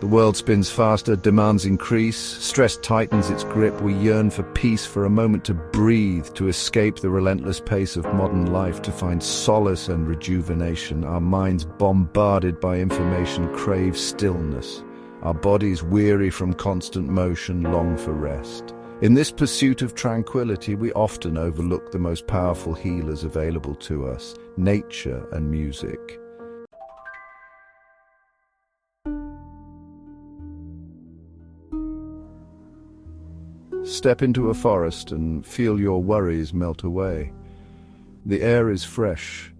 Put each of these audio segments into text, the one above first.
The world spins faster, demands increase, stress tightens its grip. We yearn for peace, for a moment to breathe, to escape the relentless pace of modern life, to find solace and rejuvenation. Our minds, bombarded by information, crave stillness. Our bodies, weary from constant motion, long for rest. In this pursuit of tranquility, we often overlook the most powerful healers available to us: nature and music. Step into a forest and feel your worries melt away. The air is fresh,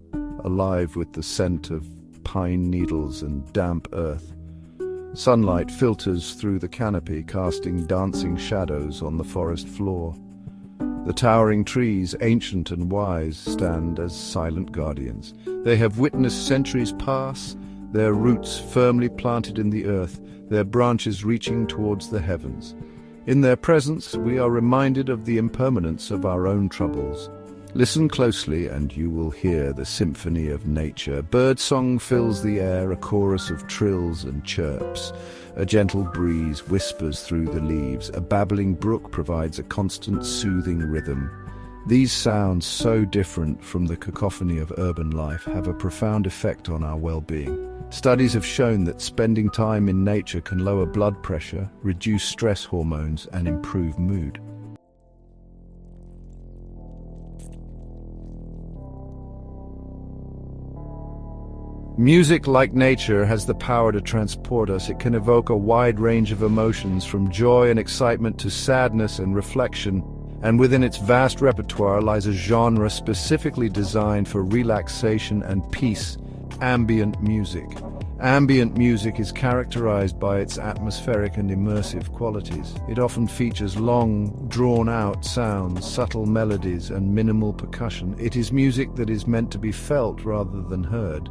alive with the scent of pine needles and damp earth. Sunlight filters through the canopy, casting dancing shadows on the forest floor. The towering trees, ancient and wise, stand as silent guardians. They have witnessed centuries pass, their roots firmly planted in the earth, their branches reaching towards the heavens. In their presence, we are reminded of the impermanence of our own troubles. Listen closely and you will hear the symphony of nature. Birdsong fills the air, a chorus of trills and chirps. A gentle breeze whispers through the leaves. A babbling brook provides a constant, soothing rhythm. These sounds, so different from the cacophony of urban life, have a profound effect on our well-being. Studies have shown that spending time in nature can lower blood pressure, reduce stress hormones, and improve mood. Music, like nature, has the power to transport us. It can evoke a wide range of emotions, from joy and excitement to sadness and reflection. And within its vast repertoire lies a genre specifically designed for relaxation and peace: ambient music. Ambient music is characterized by its atmospheric and immersive qualities. It often features long, drawn-out sounds, subtle melodies, and minimal percussion. It is music that is meant to be felt rather than heard,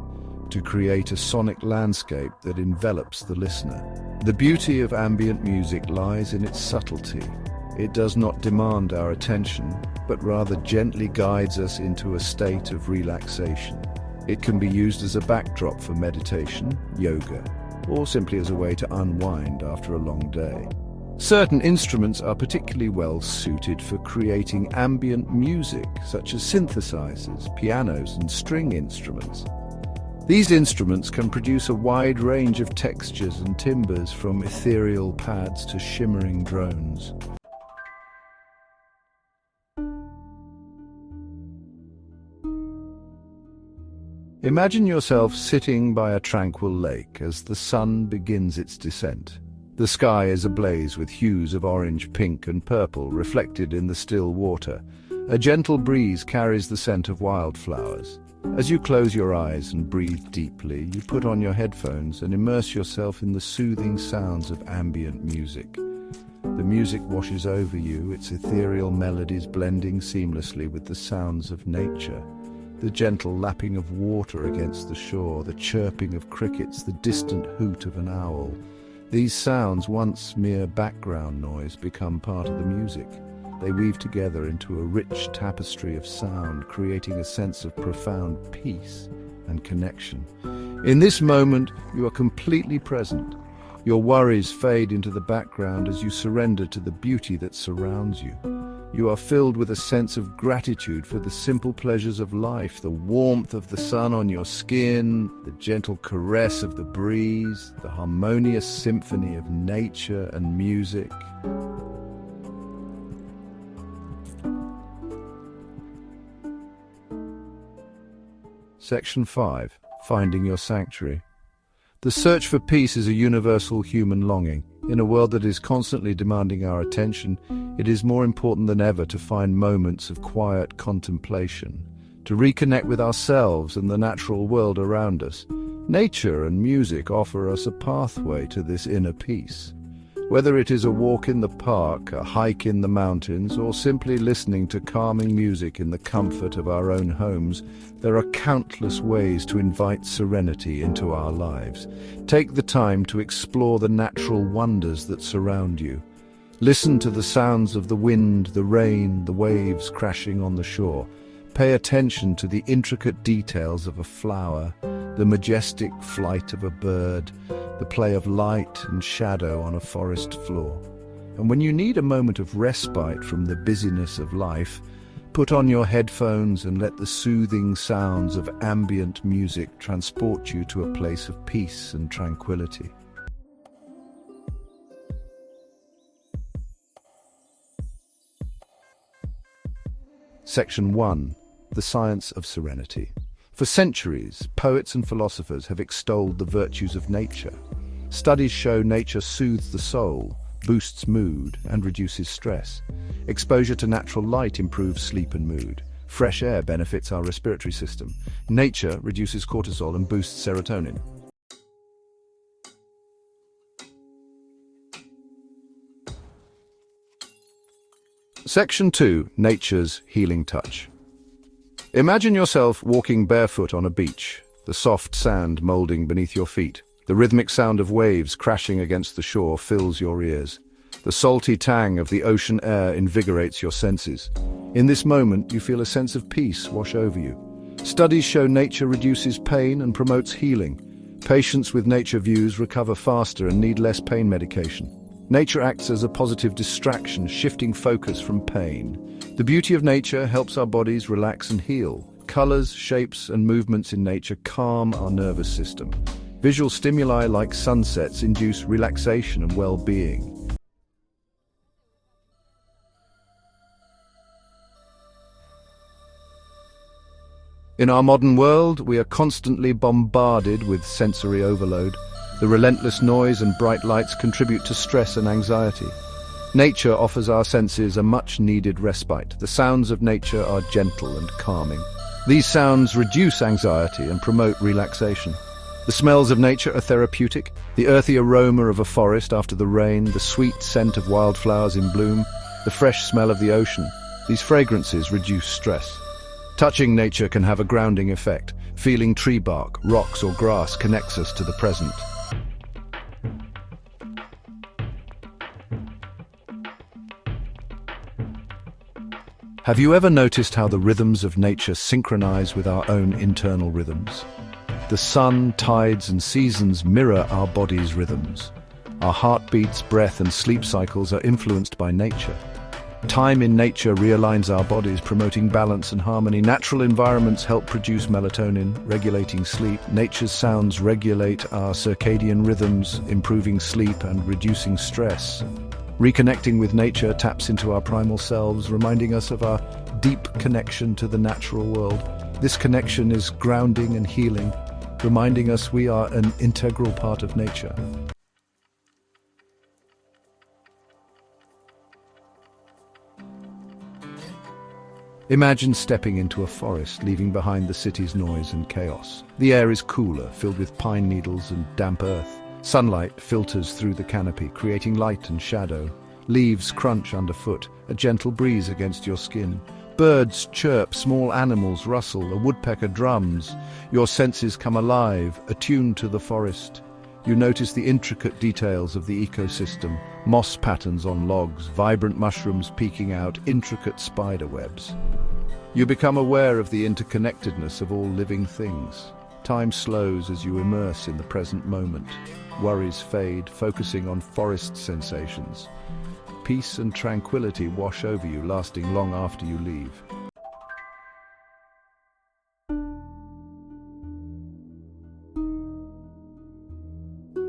to create a sonic landscape that envelops the listener. The beauty of ambient music lies in its subtlety. It does not demand our attention, but rather gently guides us into a state of relaxation. It can be used as a backdrop for meditation, yoga, or simply as a way to unwind after a long day. Certain instruments are particularly well suited for creating ambient music, such as synthesizers, pianos, and string instruments. These instruments can produce a wide range of textures and timbres, from ethereal pads to shimmering drones. Imagine yourself sitting by a tranquil lake as the sun begins its descent. The sky is ablaze with hues of orange, pink, and purple reflected in the still water. A gentle breeze carries the scent of wildflowers. As you close your eyes and breathe deeply, you put on your headphones and immerse yourself in the soothing sounds of ambient music. The music washes over you, its ethereal melodies blending seamlessly with the sounds of nature. The gentle lapping of water against the shore, the chirping of crickets, the distant hoot of an owl. These sounds, once mere background noise, become part of the music. They weave together into a rich tapestry of sound, creating a sense of profound peace and connection. In this moment, you are completely present. Your worries fade into the background as you surrender to the beauty that surrounds you. You are filled with a sense of gratitude for the simple pleasures of life: the warmth of the sun on your skin, the gentle caress of the breeze, the harmonious symphony of nature and music. Section 5. Finding your sanctuary. The search for peace is a universal human longing. In a world that is constantly demanding our attention, it is more important than ever to find moments of quiet contemplation, to reconnect with ourselves and the natural world around us. Nature and music offer us a pathway to this inner peace. Whether it is a walk in the park, a hike in the mountains, or simply listening to calming music in the comfort of our own homes, there are countless ways to invite serenity into our lives. Take the time to explore the natural wonders that surround you. Listen to the sounds of the wind, the rain, the waves crashing on the shore. Pay attention to the intricate details of a flower, the majestic flight of a bird, the play of light and shadow on a forest floor. And when you need a moment of respite from the busyness of life, put on your headphones and let the soothing sounds of ambient music transport you to a place of peace and tranquility. Section 1. The Science of Serenity. For centuries, poets and philosophers have extolled the virtues of nature. Studies show nature soothes the soul, boosts mood, and reduces stress. Exposure to natural light improves sleep and mood. Fresh air benefits our respiratory system. Nature reduces cortisol and boosts serotonin. Section 2. Nature's Healing Touch. Imagine yourself walking barefoot on a beach, the soft sand molding beneath your feet. The rhythmic sound of waves crashing against the shore fills your ears. The salty tang of the ocean air invigorates your senses. In this moment, you feel a sense of peace wash over you. Studies show nature reduces pain and promotes healing. Patients with nature views recover faster and need less pain medication. Nature acts as a positive distraction, shifting focus from pain. The beauty of nature helps our bodies relax and heal. Colors, shapes, and movements in nature calm our nervous system. Visual stimuli like sunsets induce relaxation and well-being. In our modern world, we are constantly bombarded with sensory overload. The relentless noise and bright lights contribute to stress and anxiety. Nature offers our senses a much-needed respite. The sounds of nature are gentle and calming. These sounds reduce anxiety and promote relaxation. The smells of nature are therapeutic. The earthy aroma of a forest after the rain, the sweet scent of wildflowers in bloom, the fresh smell of the ocean. These fragrances reduce stress. Touching nature can have a grounding effect. Feeling tree bark, rocks, or grass connects us to the present. Have you ever noticed how the rhythms of nature synchronize with our own internal rhythms? The sun, tides, and seasons mirror our body's rhythms. Our heartbeats, breath, and sleep cycles are influenced by nature. Time in nature realigns our bodies, promoting balance and harmony. Natural environments help produce melatonin, regulating sleep. Nature's sounds regulate our circadian rhythms, improving sleep and reducing stress. Reconnecting with nature taps into our primal selves, reminding us of our deep connection to the natural world. This connection is grounding and healing, reminding us we are an integral part of nature. Imagine stepping into a forest, leaving behind the city's noise and chaos. The air is cooler, filled with pine needles and damp earth. Sunlight filters through the canopy, creating light and shadow. Leaves crunch underfoot, a gentle breeze against your skin. Birds chirp, small animals rustle, a woodpecker drums. Your senses come alive, attuned to the forest. You notice the intricate details of the ecosystem, moss patterns on logs, vibrant mushrooms peeking out, intricate spider webs. You become aware of the interconnectedness of all living things. Time slows as you immerse in the present moment. Worries fade, focusing on forest sensations. Peace and tranquility wash over you, lasting long after you leave.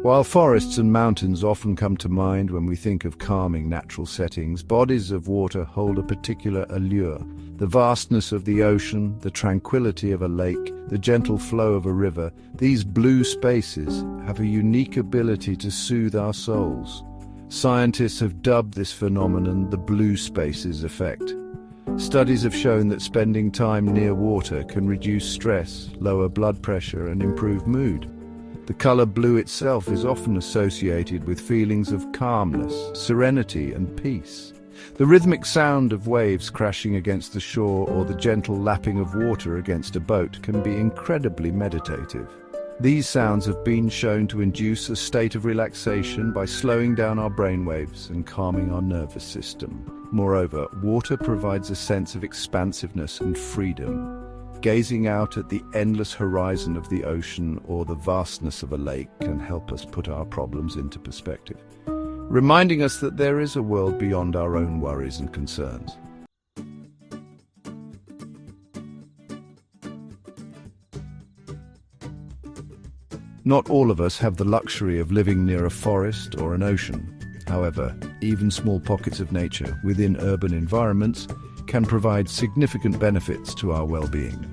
While forests and mountains often come to mind when we think of calming natural settings, bodies of water hold a particular allure. The vastness of the ocean, the tranquility of a lake, the gentle flow of a river, these blue spaces have a unique ability to soothe our souls. Scientists have dubbed this phenomenon the blue spaces effect. Studies have shown that spending time near water can reduce stress, lower blood pressure, and improve mood. The color blue itself is often associated with feelings of calmness, serenity, and peace. The rhythmic sound of waves crashing against the shore or the gentle lapping of water against a boat can be incredibly meditative. These sounds have been shown to induce a state of relaxation by slowing down our brainwaves and calming our nervous system. Moreover, water provides a sense of expansiveness and freedom. Gazing out at the endless horizon of the ocean or the vastness of a lake can help us put our problems into perspective, reminding us that there is a world beyond our own worries and concerns. Not all of us have the luxury of living near a forest or an ocean. However, even small pockets of nature within urban environments can provide significant benefits to our well-being.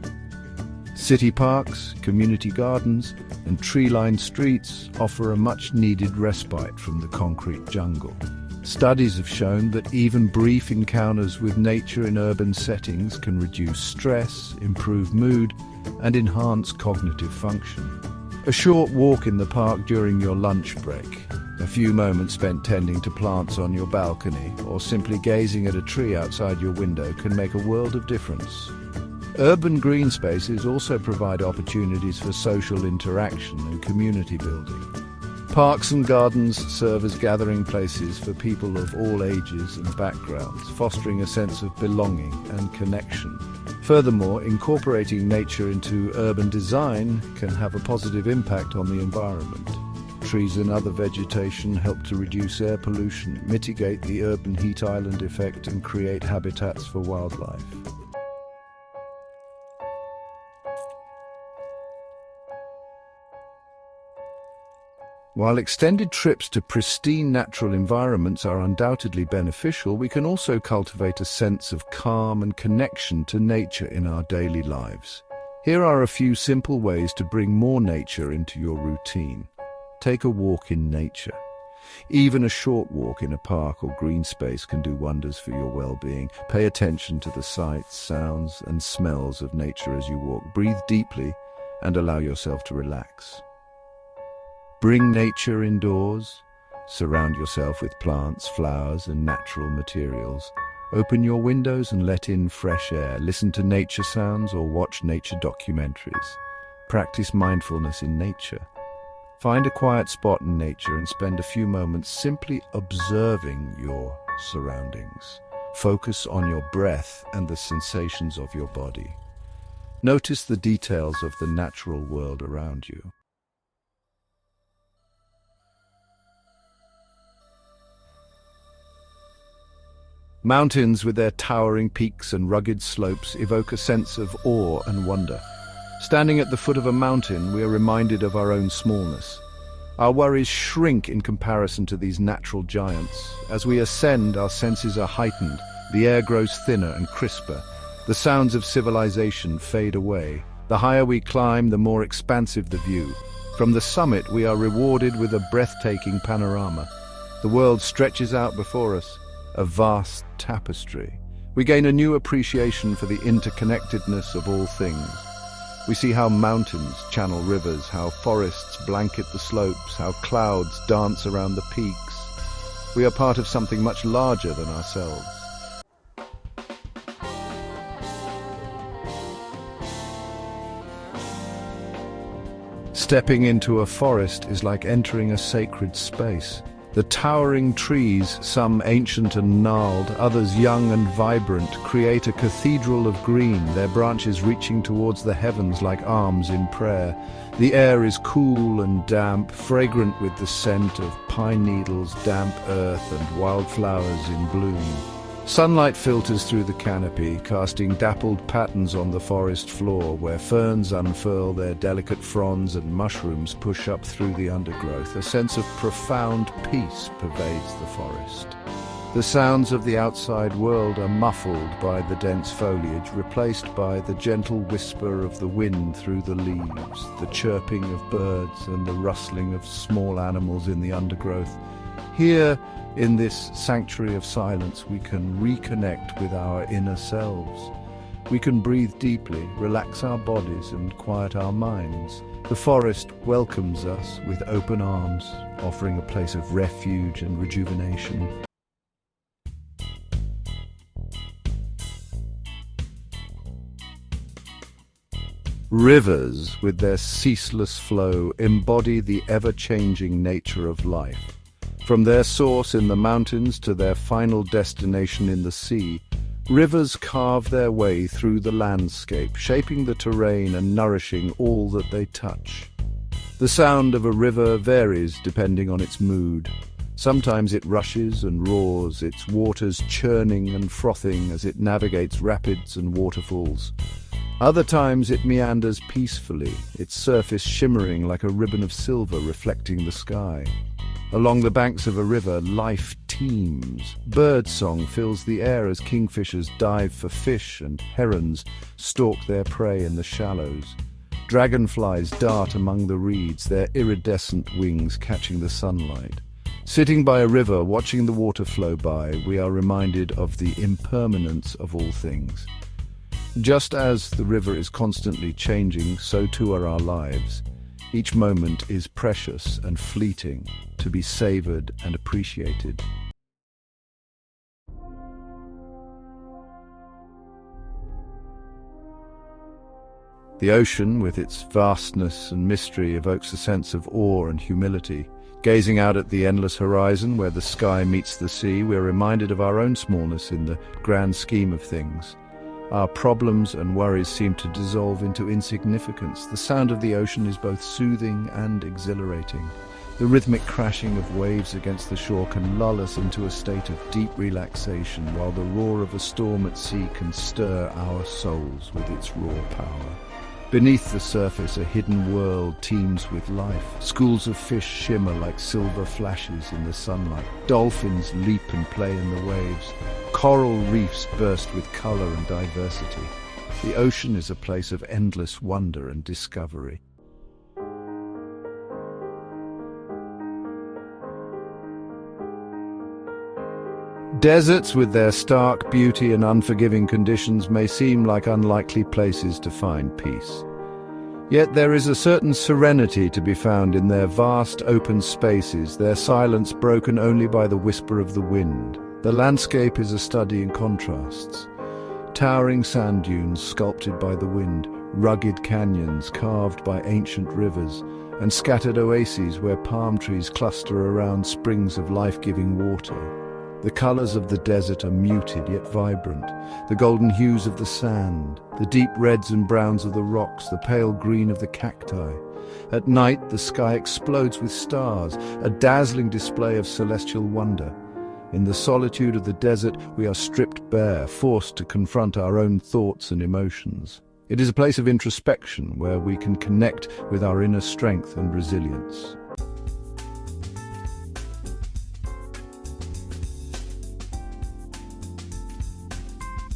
City parks, community gardens, and tree-lined streets offer a much-needed respite from the concrete jungle. Studies have shown that even brief encounters with nature in urban settings can reduce stress, improve mood, and enhance cognitive function. A short walk in the park during your lunch break, a few moments spent tending to plants on your balcony, or simply gazing at a tree outside your window can make a world of difference. Urban green spaces also provide opportunities for social interaction and community building. Parks and gardens serve as gathering places for people of all ages and backgrounds, fostering a sense of belonging and connection. Furthermore, incorporating nature into urban design can have a positive impact on the environment. Trees and other vegetation help to reduce air pollution, mitigate the urban heat island effect, and create habitats for wildlife. While extended trips to pristine natural environments are undoubtedly beneficial, we can also cultivate a sense of calm and connection to nature in our daily lives. Here are a few simple ways to bring more nature into your routine. Take a walk in nature. Even a short walk in a park or green space can do wonders for your well-being. Pay attention to the sights, sounds, and smells of nature as you walk. Breathe deeply and allow yourself to relax. Bring nature indoors. Surround yourself with plants, flowers, and natural materials. Open your windows and let in fresh air. Listen to nature sounds or watch nature documentaries. Practice mindfulness in nature. Find a quiet spot in nature and spend a few moments simply observing your surroundings. Focus on your breath and the sensations of your body. Notice the details of the natural world around you. Mountains with their towering peaks and rugged slopes evoke a sense of awe and wonder. Standing at the foot of a mountain, we are reminded of our own smallness. Our worries shrink in comparison to these natural giants. As we ascend, our senses are heightened, the air grows thinner and crisper, the sounds of civilization fade away. The higher we climb, the more expansive the view. From the summit, we are rewarded with a breathtaking panorama. The world stretches out before us, a vast tapestry. We gain a new appreciation for the interconnectedness of all things. We see how mountains channel rivers, how forests blanket the slopes, how clouds dance around the peaks. We are part of something much larger than ourselves. Stepping into a forest is like entering a sacred space. The towering trees, some ancient and gnarled, others young and vibrant, create a cathedral of green, their branches reaching towards the heavens like arms in prayer. The air is cool and damp, fragrant with the scent of pine needles, damp earth, and wildflowers in bloom. Sunlight filters through the canopy, casting dappled patterns on the forest floor, where ferns unfurl their delicate fronds and mushrooms push up through the undergrowth. A sense of profound peace pervades the forest. The sounds of the outside world are muffled by the dense foliage, replaced by the gentle whisper of the wind through the leaves, the chirping of birds, and the rustling of small animals in the undergrowth. Here, in this sanctuary of silence, we can reconnect with our inner selves. We can breathe deeply, relax our bodies, and quiet our minds. The forest welcomes us with open arms, offering a place of refuge and rejuvenation. Rivers, with their ceaseless flow, embody the ever-changing nature of life. From their source in the mountains to their final destination in the sea, Rivers carve their way through the landscape, shaping the terrain and nourishing all that they touch. The sound of a river varies depending on its mood. Sometimes it rushes and roars, its waters churning and frothing as it navigates rapids and waterfalls. Other times it meanders peacefully, its surface shimmering like a ribbon of silver reflecting the sky. Along the banks of a river, life teems. Birdsong fills the air as kingfishers dive for fish and herons stalk their prey in the shallows. Dragonflies dart among the reeds, their iridescent wings catching the sunlight. Sitting by a river, watching the water flow by, we are reminded of the impermanence of all things. Just as the river is constantly changing, so too are our lives. Each moment is precious and fleeting, to be savoured and appreciated. The ocean, with its vastness and mystery, evokes a sense of awe and humility. Gazing out at the endless horizon where the sky meets the sea, we are reminded of our own smallness in the grand scheme of things. Our problems and worries seem to dissolve into insignificance. The sound of the ocean is both soothing and exhilarating. The rhythmic crashing of waves against the shore can lull us into a state of deep relaxation, while the roar of a storm at sea can stir our souls with its raw power. Beneath the surface, a hidden world teems with life. Schools of fish shimmer like silver flashes in the sunlight. Dolphins leap and play in the waves. Coral reefs burst with colour and diversity. The ocean is a place of endless wonder and discovery. Deserts, with their stark beauty and unforgiving conditions, may seem like unlikely places to find peace. Yet there is a certain serenity to be found in their vast open spaces, their silence broken only by the whisper of the wind. The landscape is a study in contrasts. Towering sand dunes sculpted by the wind, rugged canyons carved by ancient rivers, and scattered oases where palm trees cluster around springs of life-giving water. The colours of the desert are muted yet vibrant, the golden hues of the sand, the deep reds and browns of the rocks, the pale green of the cacti. At night, the sky explodes with stars, a dazzling display of celestial wonder. In the solitude of the desert, we are stripped bare, forced to confront our own thoughts and emotions. It is a place of introspection where we can connect with our inner strength and resilience.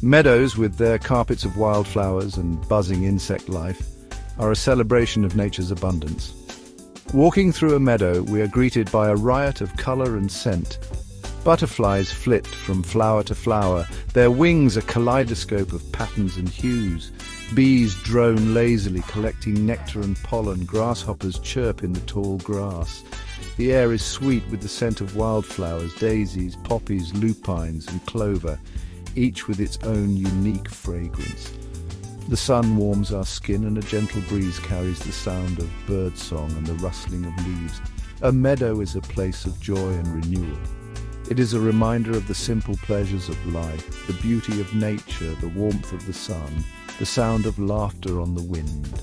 Meadows, with their carpets of wildflowers and buzzing insect life, are a celebration of nature's abundance. Walking through a meadow, we are greeted by a riot of colour and scent. Butterflies flit from flower to flower, their wings a kaleidoscope of patterns and hues. Bees drone lazily, collecting nectar and pollen. Grasshoppers chirp in the tall grass. The air is sweet with the scent of wildflowers, daisies, poppies, lupines and clover, each with its own unique fragrance. The sun warms our skin and a gentle breeze carries the sound of birdsong and the rustling of leaves. A meadow is a place of joy and renewal. It is a reminder of the simple pleasures of life, the beauty of nature, the warmth of the sun, the sound of laughter on the wind.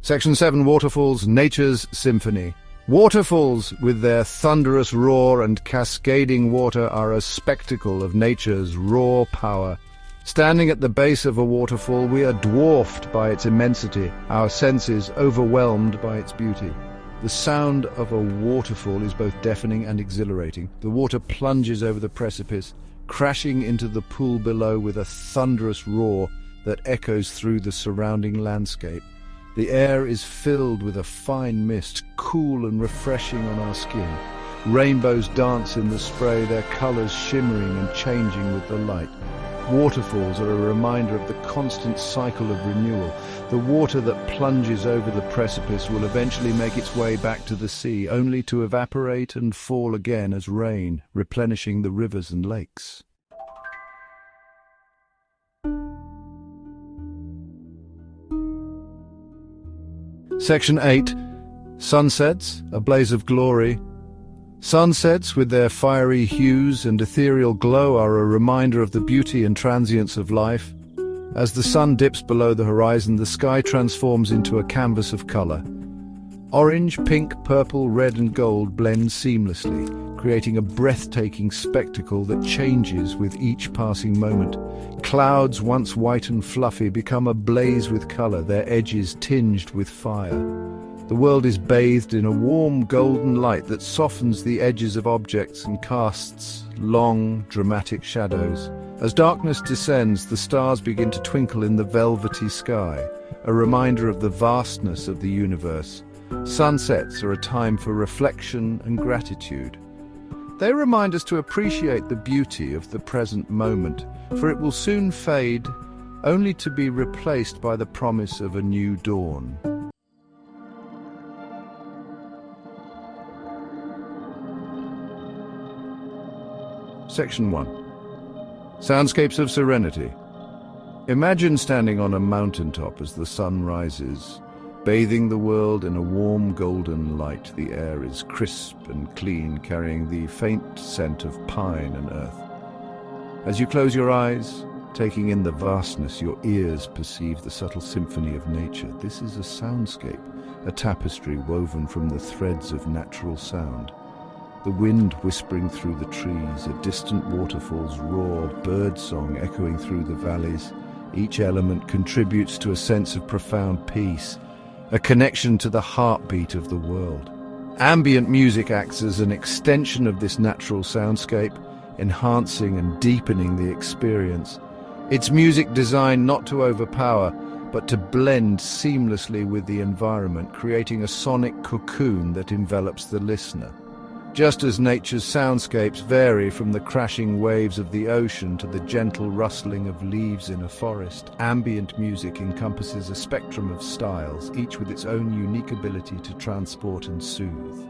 Section 7, Waterfalls, Nature's Symphony. Waterfalls, with their thunderous roar and cascading water, are a spectacle of nature's raw power. Standing at the base of a waterfall, we are dwarfed by its immensity, our senses overwhelmed by its beauty. The sound of a waterfall is both deafening and exhilarating. The water plunges over the precipice, crashing into the pool below with a thunderous roar that echoes through the surrounding landscape. The air is filled with a fine mist, cool and refreshing on our skin. Rainbows dance in the spray, their colours shimmering and changing with the light. Waterfalls are a reminder of the constant cycle of renewal. The water that plunges over the precipice will eventually make its way back to the sea, only to evaporate and fall again as rain, replenishing the rivers and lakes. Section 8. Sunsets, a blaze of glory. Sunsets, with their fiery hues and ethereal glow, are a reminder of the beauty and transience of life. As the sun dips below the horizon, the sky transforms into a canvas of color. Orange, pink, purple, red and gold blend seamlessly, creating a breathtaking spectacle that changes with each passing moment. Clouds, once white and fluffy, become ablaze with color, their edges tinged with fire. The world is bathed in a warm golden light that softens the edges of objects and casts long, dramatic shadows. As darkness descends, the stars begin to twinkle in the velvety sky, a reminder of the vastness of the universe. Sunsets are a time for reflection and gratitude. They remind us to appreciate the beauty of the present moment, for it will soon fade, only to be replaced by the promise of a new dawn. Section 1. Soundscapes of Serenity. Imagine standing on a mountaintop as the sun rises, bathing the world in a warm golden light. The air is crisp and clean, carrying the faint scent of pine and earth. As you close your eyes, taking in the vastness, your ears perceive the subtle symphony of nature. This is a soundscape, a tapestry woven from the threads of natural sound. The wind whispering through the trees, a distant waterfall's roar, birdsong echoing through the valleys. Each element contributes to a sense of profound peace, a connection to the heartbeat of the world. Ambient music acts as an extension of this natural soundscape, enhancing and deepening the experience. It's music designed not to overpower, but to blend seamlessly with the environment, creating a sonic cocoon that envelops the listener. Just as nature's soundscapes vary from the crashing waves of the ocean to the gentle rustling of leaves in a forest, ambient music encompasses a spectrum of styles, each with its own unique ability to transport and soothe.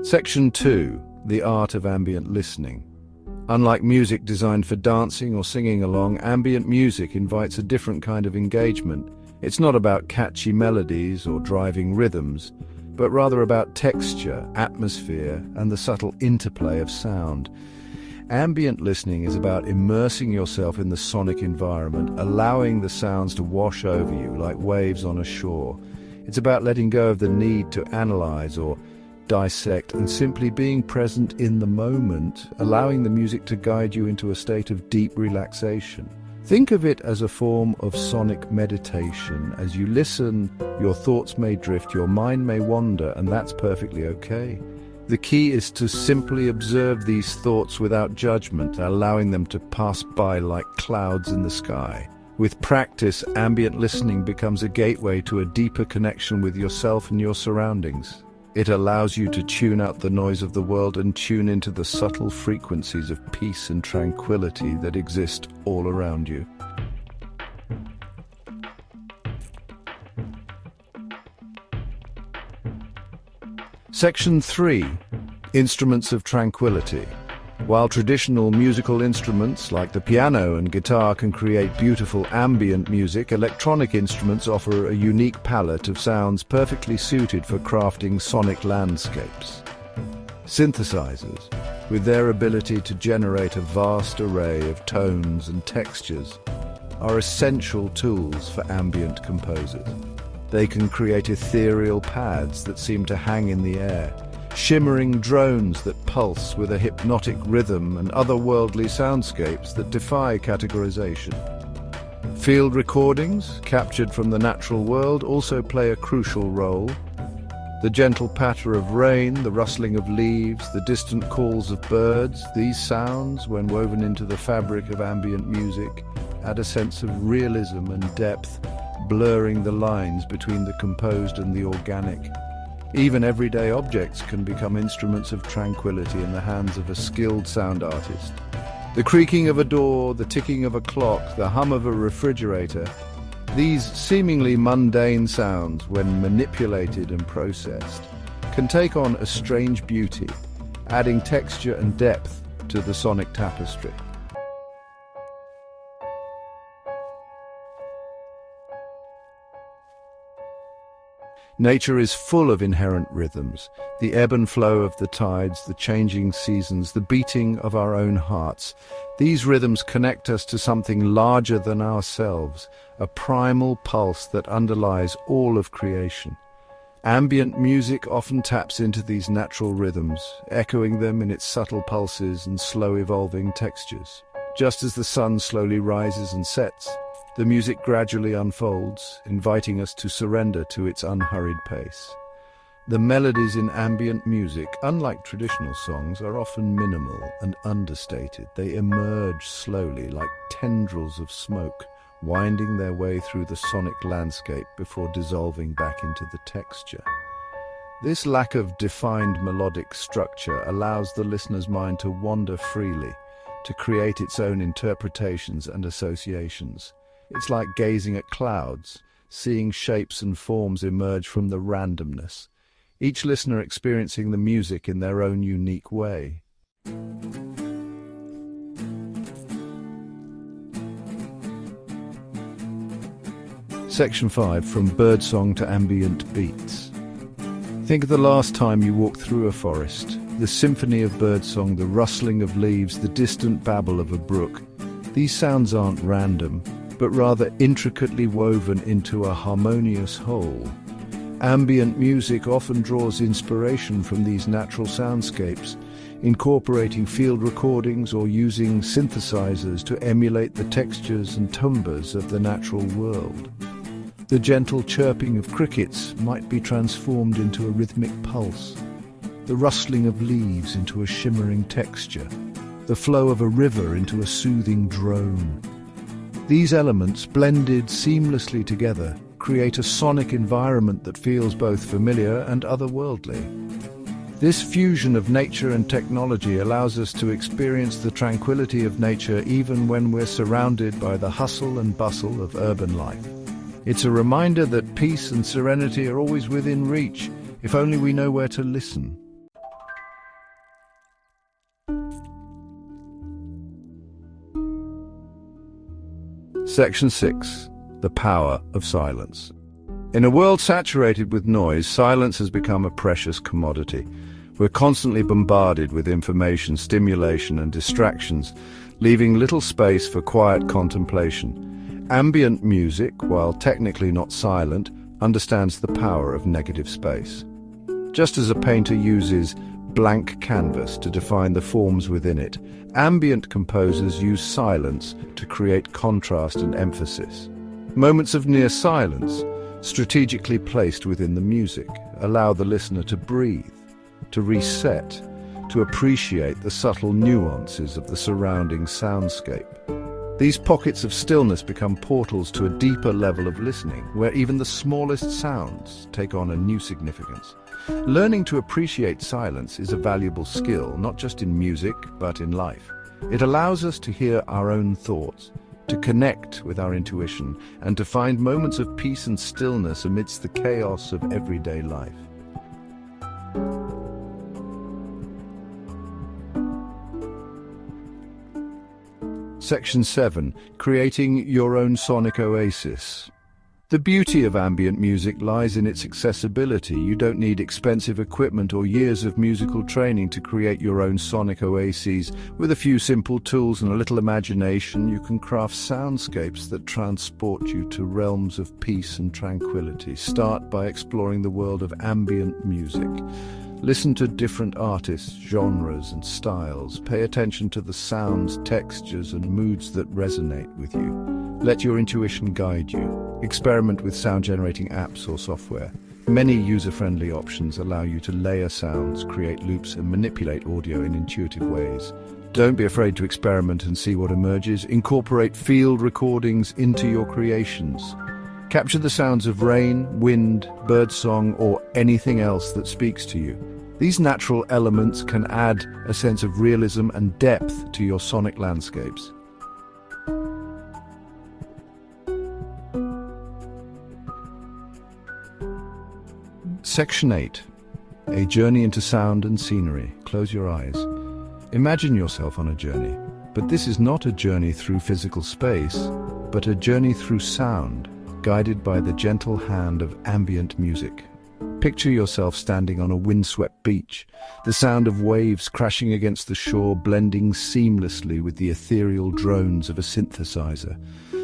Section 2. The Art of Ambient Listening. Unlike music designed for dancing or singing along, ambient music invites a different kind of engagement. It's not about catchy melodies or driving rhythms, but rather about texture, atmosphere, and the subtle interplay of sound. Ambient listening is about immersing yourself in the sonic environment, allowing the sounds to wash over you like waves on a shore. It's about letting go of the need to analyze or dissect and simply being present in the moment, allowing the music to guide you into a state of deep relaxation. Think of it as a form of sonic meditation. As you listen, your thoughts may drift, your mind may wander, and that's perfectly okay. The key is to simply observe these thoughts without judgment, allowing them to pass by like clouds in the sky. With practice, ambient listening becomes a gateway to a deeper connection with yourself and your surroundings. It allows you to tune out the noise of the world and tune into the subtle frequencies of peace and tranquility that exist all around you. Section 3. Instruments of Tranquility. While traditional musical instruments like the piano and guitar can create beautiful ambient music, electronic instruments offer a unique palette of sounds perfectly suited for crafting sonic landscapes. Synthesizers, with their ability to generate a vast array of tones and textures, are essential tools for ambient composers. They can create ethereal pads that seem to hang in the air, shimmering drones that pulse with a hypnotic rhythm, and otherworldly soundscapes that defy categorization. Field recordings, captured from the natural world, also play a crucial role. The gentle patter of rain, the rustling of leaves, the distant calls of birds, these sounds, when woven into the fabric of ambient music, add a sense of realism and depth, blurring the lines between the composed and the organic. Even everyday objects can become instruments of tranquility in the hands of a skilled sound artist. The creaking of a door, the ticking of a clock, the hum of a refrigerator, these seemingly mundane sounds, when manipulated and processed, can take on a strange beauty, adding texture and depth to the sonic tapestry. Nature is full of inherent rhythms, the ebb and flow of the tides, the changing seasons, the beating of our own hearts. These rhythms connect us to something larger than ourselves, a primal pulse that underlies all of creation. Ambient music often taps into these natural rhythms, echoing them in its subtle pulses and slow evolving textures. Just as the sun slowly rises and sets, the music gradually unfolds, inviting us to surrender to its unhurried pace. The melodies in ambient music, unlike traditional songs, are often minimal and understated. They emerge slowly, like tendrils of smoke, winding their way through the sonic landscape before dissolving back into the texture. This lack of defined melodic structure allows the listener's mind to wander freely, to create its own interpretations and associations. It's like gazing at clouds, seeing shapes and forms emerge from the randomness, each listener experiencing the music in their own unique way. Section 5, From Birdsong to Ambient Beats. Think of the last time you walked through a forest. The symphony of birdsong, the rustling of leaves, the distant babble of a brook. These sounds aren't random, but rather intricately woven into a harmonious whole. Ambient music often draws inspiration from these natural soundscapes, incorporating field recordings or using synthesizers to emulate the textures and timbres of the natural world. The gentle chirping of crickets might be transformed into a rhythmic pulse, the rustling of leaves into a shimmering texture, the flow of a river into a soothing drone. These elements, blended seamlessly together, create a sonic environment that feels both familiar and otherworldly. This fusion of nature and technology allows us to experience the tranquility of nature even when we're surrounded by the hustle and bustle of urban life. It's a reminder that peace and serenity are always within reach, if only we know where to listen. Section 6. The Power of Silence. In a world saturated with noise, silence has become a precious commodity. We're constantly bombarded with information, stimulation, and distractions, leaving little space for quiet contemplation. Ambient music, while technically not silent, understands the power of negative space. Just as a painter uses blank canvas to define the forms within it, ambient composers use silence to create contrast and emphasis. Moments of near silence, strategically placed within the music, allow the listener to breathe, to reset, to appreciate the subtle nuances of the surrounding soundscape. These pockets of stillness become portals to a deeper level of listening, where even the smallest sounds take on a new significance. Learning to appreciate silence is a valuable skill, not just in music, but in life. It allows us to hear our own thoughts, to connect with our intuition, and to find moments of peace and stillness amidst the chaos of everyday life. Section 7. Creating your own sonic oasis. The beauty of ambient music lies in its accessibility. You don't need expensive equipment or years of musical training to create your own sonic oases. With a few simple tools and a little imagination, you can craft soundscapes that transport you to realms of peace and tranquility. Start by exploring the world of ambient music. Listen to different artists, genres, and styles. Pay attention to the sounds, textures, and moods that resonate with you. Let your intuition guide you. Experiment with sound-generating apps or software. Many user-friendly options allow you to layer sounds, create loops, and manipulate audio in intuitive ways. Don't be afraid to experiment and see what emerges. Incorporate field recordings into your creations. Capture the sounds of rain, wind, birdsong, or anything else that speaks to you. These natural elements can add a sense of realism and depth to your sonic landscapes. Section 8. A journey into sound and scenery. Close your eyes. Imagine yourself on a journey. But this is not a journey through physical space, but a journey through sound, guided by the gentle hand of ambient music. Picture yourself standing on a windswept beach, the sound of waves crashing against the shore blending seamlessly with the ethereal drones of a synthesizer.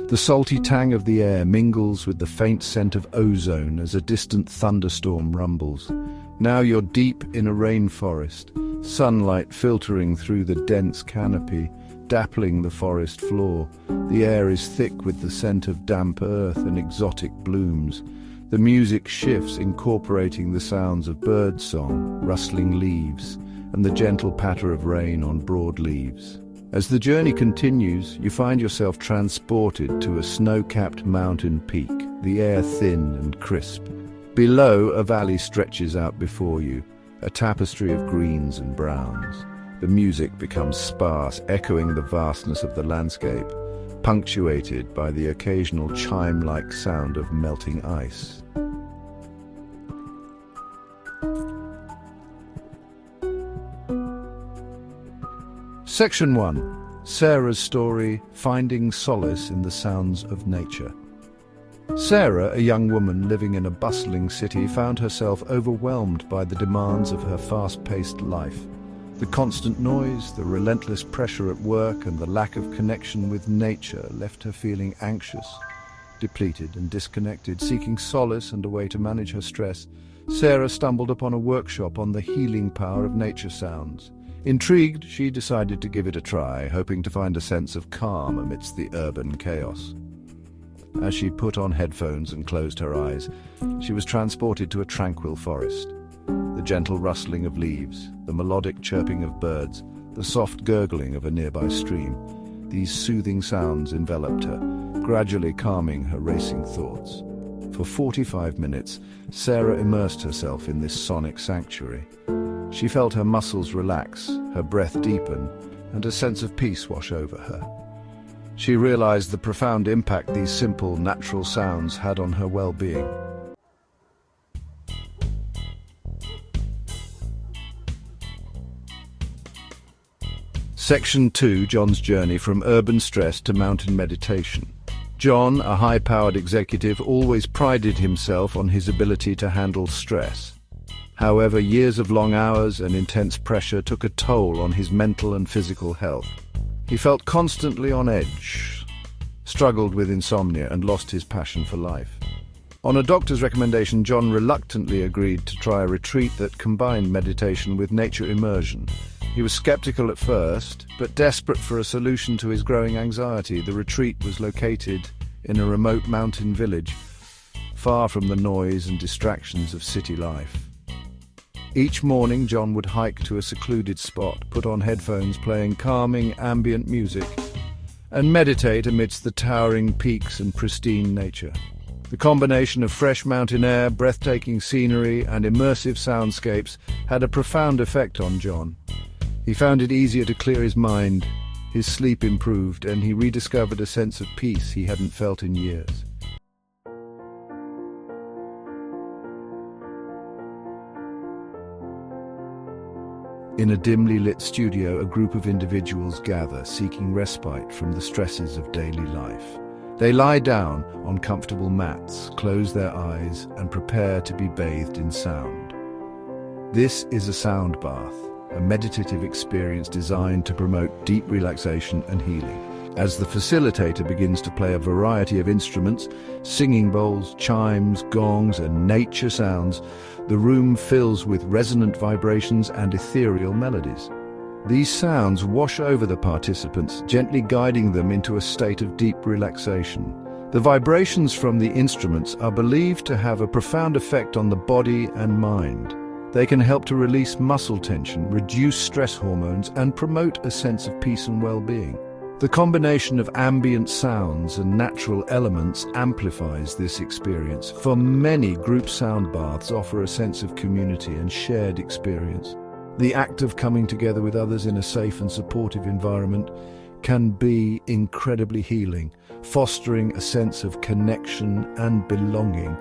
The salty tang of the air mingles with the faint scent of ozone as a distant thunderstorm rumbles. Now you're deep in a rainforest, sunlight filtering through the dense canopy, dappling the forest floor. The air is thick with the scent of damp earth and exotic blooms. The music shifts, incorporating the sounds of birdsong, rustling leaves, and the gentle patter of rain on broad leaves. As the journey continues, you find yourself transported to a snow-capped mountain peak, the air thin and crisp. Below, a valley stretches out before you, a tapestry of greens and browns. The music becomes sparse, echoing the vastness of the landscape, punctuated by the occasional chime-like sound of melting ice. Section 1. Sarah's story, Finding Solace in the Sounds of Nature. Sarah, a young woman living in a bustling city, found herself overwhelmed by the demands of her fast-paced life. The constant noise, the relentless pressure at work, and the lack of connection with nature left her feeling anxious, depleted and disconnected. Seeking solace and a way to manage her stress, Sarah stumbled upon a workshop on the healing power of nature sounds. Intrigued, she decided to give it a try, hoping to find a sense of calm amidst the urban chaos. As she put on headphones and closed her eyes, she was transported to a tranquil forest. The gentle rustling of leaves, the melodic chirping of birds, the soft gurgling of a nearby stream. These soothing sounds enveloped her, gradually calming her racing thoughts. For 45 minutes, Sarah immersed herself in this sonic sanctuary. She felt her muscles relax, her breath deepen, and a sense of peace wash over her. She realized the profound impact these simple, natural sounds had on her well-being. Section 2. John's journey from urban stress to mountain meditation. John, a high-powered executive, always prided himself on his ability to handle stress. However, years of long hours and intense pressure took a toll on his mental and physical health. He felt constantly on edge, struggled with insomnia, and lost his passion for life. On a doctor's recommendation, John reluctantly agreed to try a retreat that combined meditation with nature immersion. He was skeptical at first, but desperate for a solution to his growing anxiety. The retreat was located in a remote mountain village, far from the noise and distractions of city life. Each morning, John would hike to a secluded spot, put on headphones playing calming ambient music, and meditate amidst the towering peaks and pristine nature. The combination of fresh mountain air, breathtaking scenery, and immersive soundscapes had a profound effect on John. He found it easier to clear his mind, his sleep improved, and he rediscovered a sense of peace he hadn't felt in years. In a dimly lit studio, a group of individuals gather, seeking respite from the stresses of daily life. They lie down on comfortable mats, close their eyes, and prepare to be bathed in sound. This is a sound bath, a meditative experience designed to promote deep relaxation and healing. As the facilitator begins to play a variety of instruments, singing bowls, chimes, gongs, and nature sounds, the room fills with resonant vibrations and ethereal melodies. These sounds wash over the participants, gently guiding them into a state of deep relaxation. The vibrations from the instruments are believed to have a profound effect on the body and mind. They can help to release muscle tension, reduce stress hormones, and promote a sense of peace and well-being. The combination of ambient sounds and natural elements amplifies this experience. For many, group sound baths offer a sense of community and shared experience. The act of coming together with others in a safe and supportive environment can be incredibly healing, fostering a sense of connection and belonging.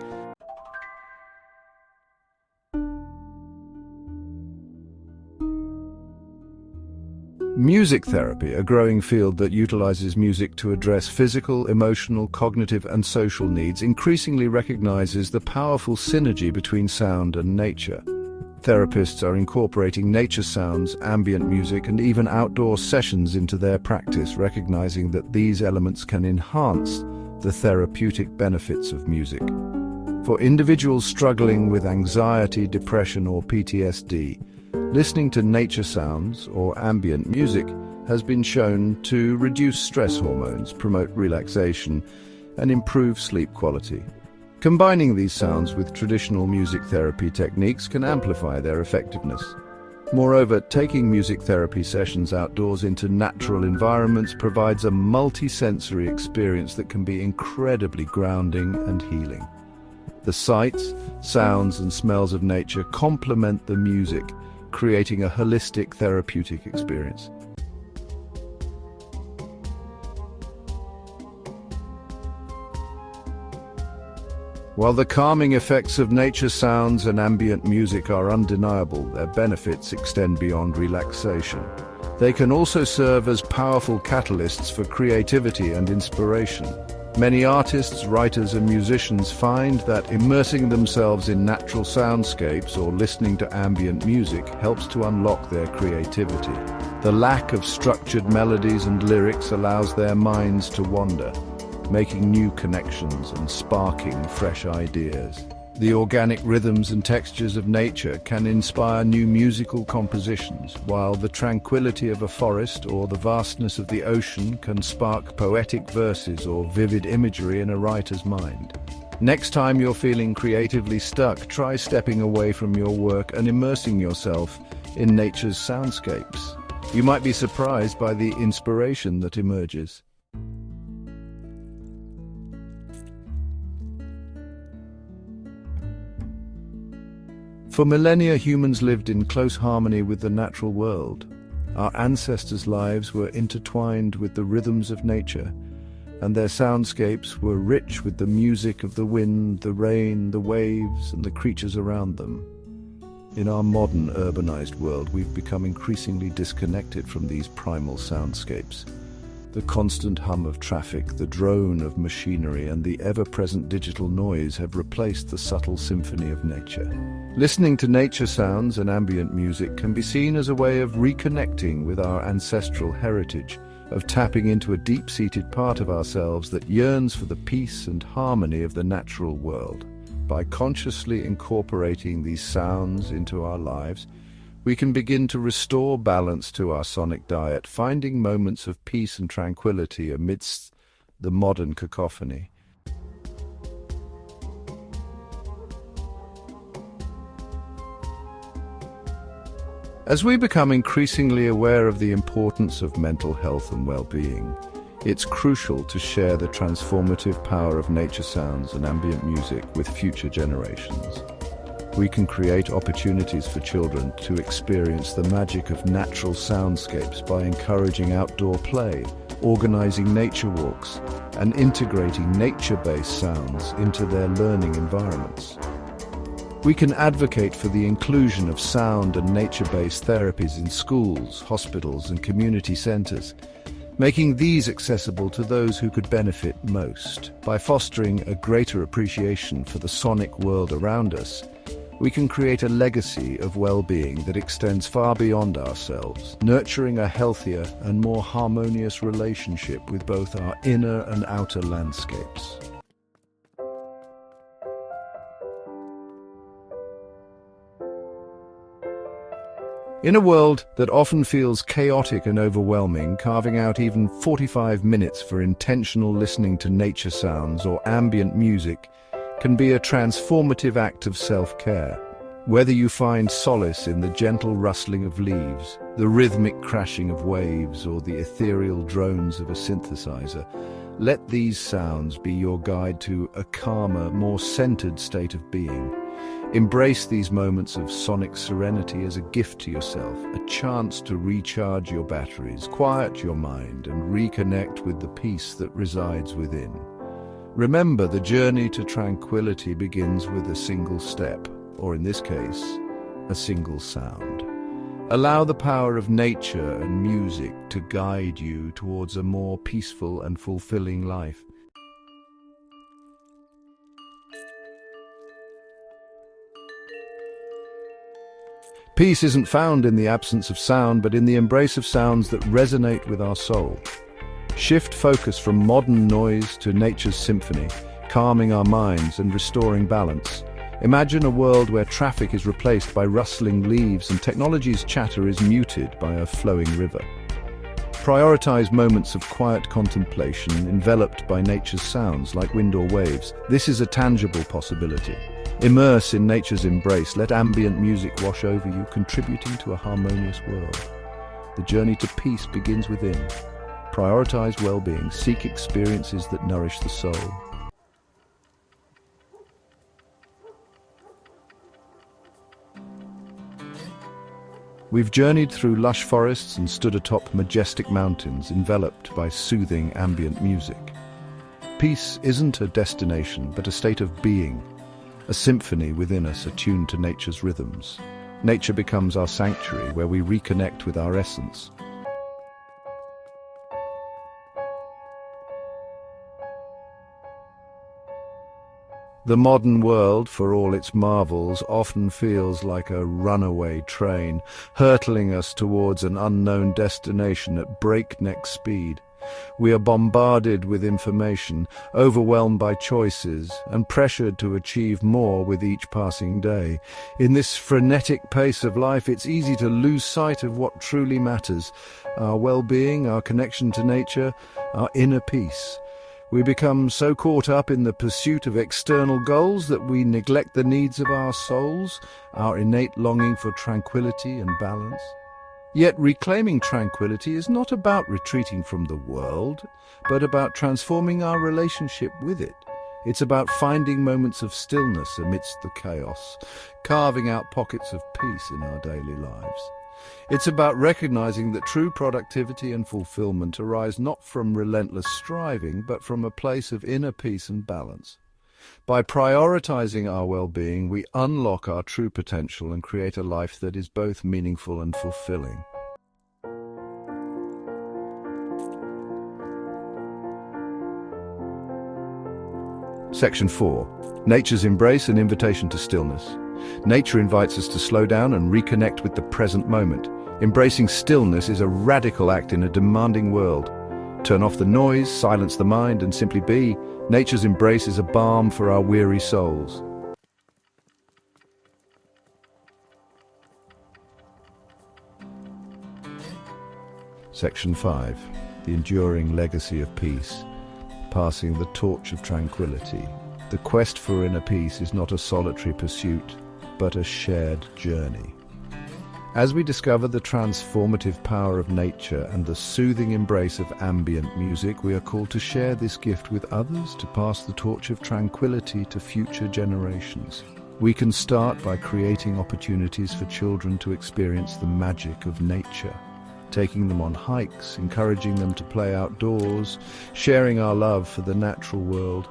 Music therapy, a growing field that utilizes music to address physical, emotional, cognitive, and social needs, increasingly recognizes the powerful synergy between sound and nature. Therapists are incorporating nature sounds, ambient music, and even outdoor sessions into their practice, recognizing that these elements can enhance the therapeutic benefits of music. For individuals struggling with anxiety, depression, or PTSD, listening to nature sounds or ambient music has been shown to reduce stress hormones, promote relaxation, and improve sleep quality. Combining these sounds with traditional music therapy techniques can amplify their effectiveness. Moreover, taking music therapy sessions outdoors into natural environments provides a multi-sensory experience that can be incredibly grounding and healing. The sights, sounds, and smells of nature complement the music, creating a holistic therapeutic experience. While the calming effects of nature sounds and ambient music are undeniable, their benefits extend beyond relaxation. They can also serve as powerful catalysts for creativity and inspiration. Many artists, writers, and musicians find that immersing themselves in natural soundscapes or listening to ambient music helps to unlock their creativity. The lack of structured melodies and lyrics allows their minds to wander, making new connections and sparking fresh ideas. The organic rhythms and textures of nature can inspire new musical compositions, while the tranquility of a forest or the vastness of the ocean can spark poetic verses or vivid imagery in a writer's mind. Next time you're feeling creatively stuck, try stepping away from your work and immersing yourself in nature's soundscapes. You might be surprised by the inspiration that emerges. For millennia, humans lived in close harmony with the natural world. Our ancestors' lives were intertwined with the rhythms of nature, and their soundscapes were rich with the music of the wind, the rain, the waves, and the creatures around them. In our modern urbanized world, we've become increasingly disconnected from these primal soundscapes. The constant hum of traffic, the drone of machinery, and the ever-present digital noise have replaced the subtle symphony of nature. Listening to nature sounds and ambient music can be seen as a way of reconnecting with our ancestral heritage, of tapping into a deep-seated part of ourselves that yearns for the peace and harmony of the natural world. By consciously incorporating these sounds into our lives, we can begin to restore balance to our sonic diet, finding moments of peace and tranquility amidst the modern cacophony. As we become increasingly aware of the importance of mental health and well-being, it's crucial to share the transformative power of nature sounds and ambient music with future generations. We can create opportunities for children to experience the magic of natural soundscapes by encouraging outdoor play, organizing nature walks, and integrating nature-based sounds into their learning environments. We can advocate for the inclusion of sound and nature-based therapies in schools, hospitals, and community centers, making these accessible to those who could benefit most. By fostering a greater appreciation for the sonic world around us, we can create a legacy of well-being that extends far beyond ourselves, nurturing a healthier and more harmonious relationship with both our inner and outer landscapes. In a world that often feels chaotic and overwhelming, carving out even 45 minutes for intentional listening to nature sounds or ambient music can be a transformative act of self-care. Whether you find solace in the gentle rustling of leaves, the rhythmic crashing of waves, or the ethereal drones of a synthesizer, let these sounds be your guide to a calmer, more centered state of being. Embrace these moments of sonic serenity as a gift to yourself, a chance to recharge your batteries, quiet your mind, and reconnect with the peace that resides within. Remember, the journey to tranquility begins with a single step, or in this case, a single sound. Allow the power of nature and music to guide you towards a more peaceful and fulfilling life. Peace isn't found in the absence of sound, but in the embrace of sounds that resonate with our soul. Shift focus from modern noise to nature's symphony, calming our minds and restoring balance. Imagine a world where traffic is replaced by rustling leaves and technology's chatter is muted by a flowing river. Prioritize moments of quiet contemplation enveloped by nature's sounds like wind or waves. This is a tangible possibility. Immerse in nature's embrace. Let ambient music wash over you, contributing to a harmonious world. The journey to peace begins within. Prioritize well-being. Seek experiences that nourish the soul. We've journeyed through lush forests and stood atop majestic mountains enveloped by soothing ambient music. Peace isn't a destination, but a state of being, a symphony within us attuned to nature's rhythms. Nature becomes our sanctuary where we reconnect with our essence. The modern world, for all its marvels, often feels like a runaway train, hurtling us towards an unknown destination at breakneck speed. We are bombarded with information, overwhelmed by choices, and pressured to achieve more with each passing day. In this frenetic pace of life, it's easy to lose sight of what truly matters: our well-being, our connection to nature, our inner peace. We become so caught up in the pursuit of external goals that we neglect the needs of our souls, our innate longing for tranquility and balance. Yet reclaiming tranquility is not about retreating from the world, but about transforming our relationship with it. It's about finding moments of stillness amidst the chaos, carving out pockets of peace in our daily lives. It's about recognizing that true productivity and fulfillment arise not from relentless striving, but from a place of inner peace and balance. By prioritizing our well-being, we unlock our true potential and create a life that is both meaningful and fulfilling. Section 4. Nature's embrace and invitation to stillness. Nature invites us to slow down and reconnect with the present moment. Embracing stillness is a radical act in a demanding world. Turn off the noise, silence the mind, and simply be. Nature's embrace is a balm for our weary souls. Section 5. The enduring legacy of peace. Passing the torch of tranquility. The quest for inner peace is not a solitary pursuit, but a shared journey. As we discover the transformative power of nature and the soothing embrace of ambient music, we are called to share this gift with others, to pass the torch of tranquility to future generations. We can start by creating opportunities for children to experience the magic of nature, taking them on hikes, encouraging them to play outdoors, sharing our love for the natural world.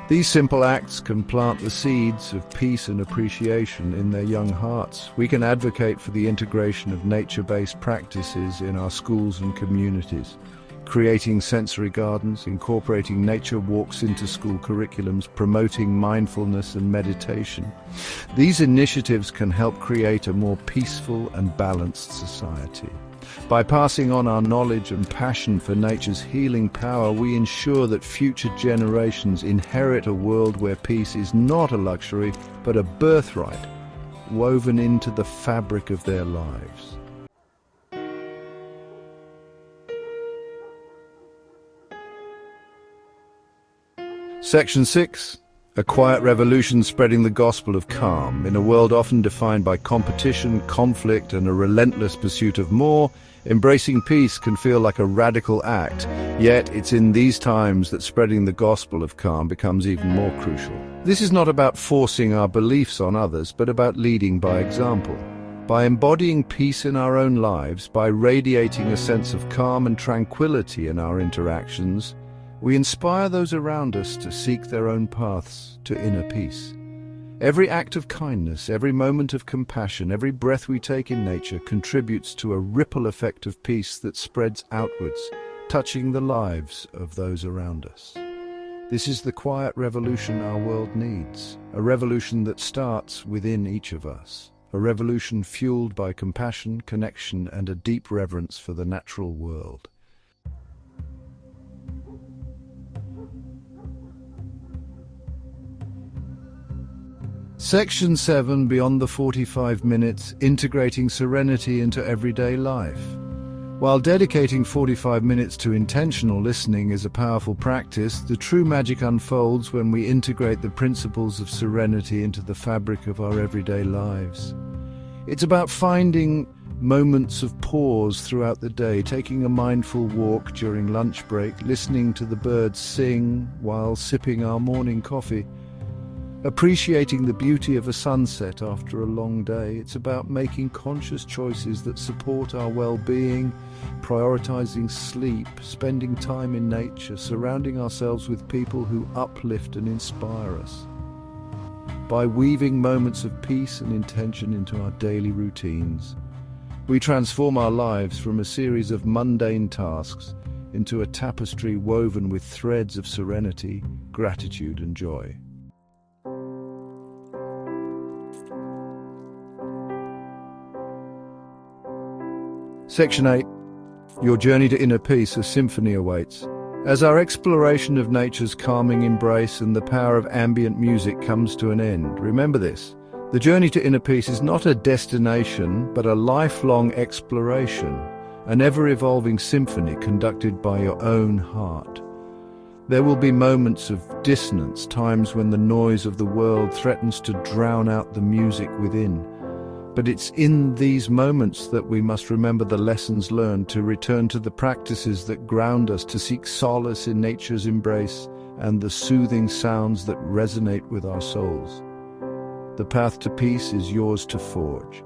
These simple acts can plant the seeds of peace and appreciation in their young hearts. We can advocate for the integration of nature-based practices in our schools and communities, creating sensory gardens, incorporating nature walks into school curriculums, promoting mindfulness and meditation. These initiatives can help create a more peaceful and balanced society. By passing on our knowledge and passion for nature's healing power, we ensure that future generations inherit a world where peace is not a luxury, but a birthright, woven into the fabric of their lives. Section 6. A quiet revolution spreading the gospel of calm. In a world often defined by competition, conflict, and a relentless pursuit of more, embracing peace can feel like a radical act. Yet it's in these times that spreading the gospel of calm becomes even more crucial. This is not about forcing our beliefs on others, but about leading by example. By embodying peace in our own lives, by radiating a sense of calm and tranquility in our interactions, we inspire those around us to seek their own paths to inner peace. Every act of kindness, every moment of compassion, every breath we take in nature contributes to a ripple effect of peace that spreads outwards, touching the lives of those around us. This is the quiet revolution our world needs, a revolution that starts within each of us, a revolution fueled by compassion, connection, and a deep reverence for the natural world. Section 7, Beyond the 45 Minutes, Integrating Serenity into Everyday Life. While dedicating 45 minutes to intentional listening is a powerful practice, the true magic unfolds when we integrate the principles of serenity into the fabric of our everyday lives. It's about finding moments of pause throughout the day, taking a mindful walk during lunch break, listening to the birds sing while sipping our morning coffee, appreciating the beauty of a sunset after a long day. It's about making conscious choices that support our well-being, prioritizing sleep, spending time in nature, surrounding ourselves with people who uplift and inspire us. By weaving moments of peace and intention into our daily routines, we transform our lives from a series of mundane tasks into a tapestry woven with threads of serenity, gratitude, and joy. Section 8. Your Journey to Inner Peace, A Symphony Awaits. As our exploration of nature's calming embrace and the power of ambient music comes to an end, remember this: the journey to inner peace is not a destination, but a lifelong exploration, an ever-evolving symphony conducted by your own heart. There will be moments of dissonance, times when the noise of the world threatens to drown out the music within. But it's in these moments that we must remember the lessons learned, to return to the practices that ground us, to seek solace in nature's embrace and the soothing sounds that resonate with our souls. The path to peace is yours to forge.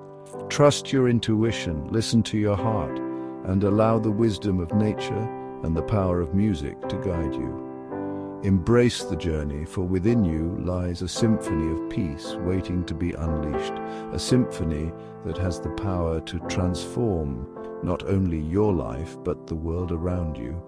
Trust your intuition, listen to your heart, and allow the wisdom of nature and the power of music to guide you. Embrace the journey, for within you lies a symphony of peace waiting to be unleashed, a symphony that has the power to transform not only your life but the world around you.